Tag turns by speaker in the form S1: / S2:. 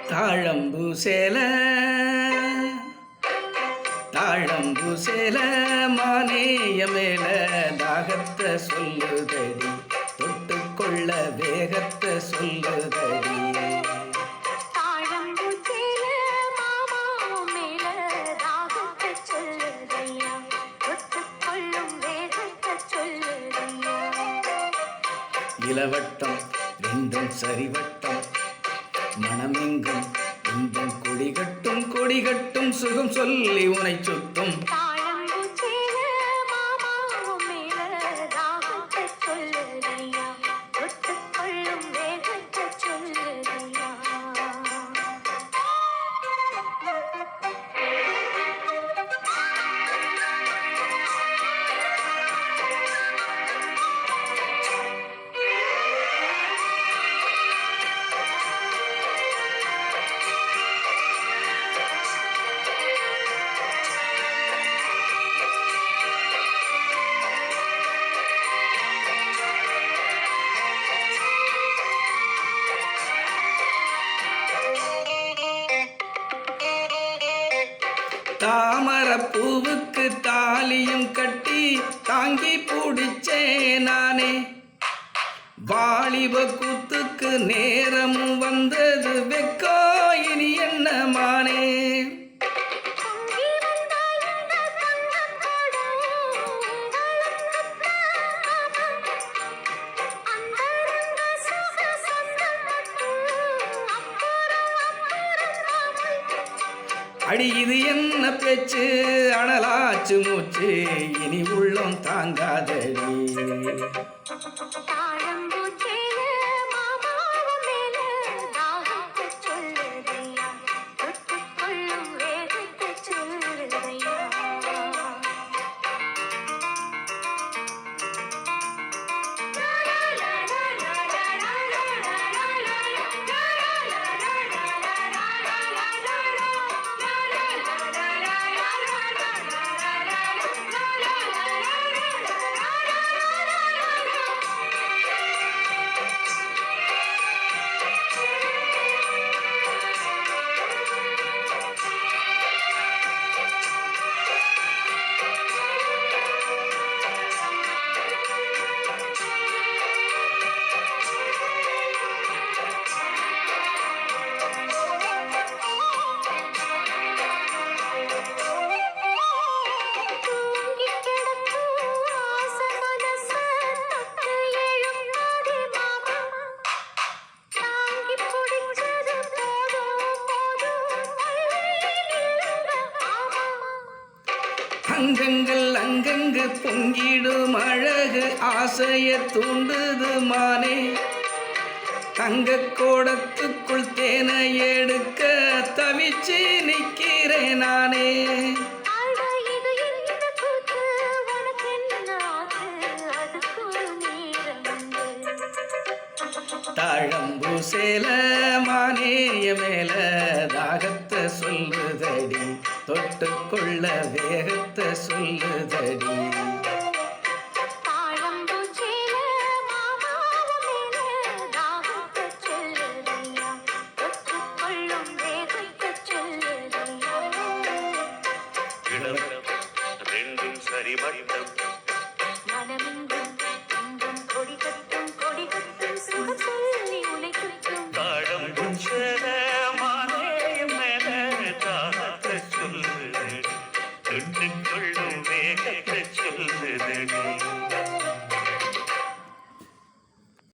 S1: தாழம்பு சேல தாழம்பு சேல மானேய மேல தாகத்தை சொல்லுதடி, தொட்டுக்கொள்ள வேகத்தை சொல்லுதடி. இளவட்டம் ரெண்டும் சரிவட்டம் மனமெங்கும் இன்பம் கொடிகட்டும் கொடிகட்டும் சுகம் சொல்லி உனை சுட்டும். தாமரப்பூவுக்கு தாலியும் கட்டி தாங்கி பிடிச்சே நானே, வாலிப கூத்துக்கு நேரமும் வந்தது வெக்கோ இனி என்ன மானே. அடி இது என்ன பேச்சு அனலாச்சு மூச்சு இனி உள்ளம் தாங்காதடி. அங்கங்கள் அங்கங்கு பொங்கிடும் அழகு ஆசைய தூண்டுது மானே, தங்க கோடத்துக்குள் தேனை எடுக்க தவிச்சு நிற்கிறேன் நானே. தாழம்பு சேல மானேய மேல தாகத்தை சொல்லுதடி, தொட்டுக்கொள்ள வேகத்தை சொல்லுதடி.
S2: ரெண்டும் சரிவட்டம் மனமெங்கும் கொடிகட்டும் கொடிகட்டும் சுகம் சொல்லி உலை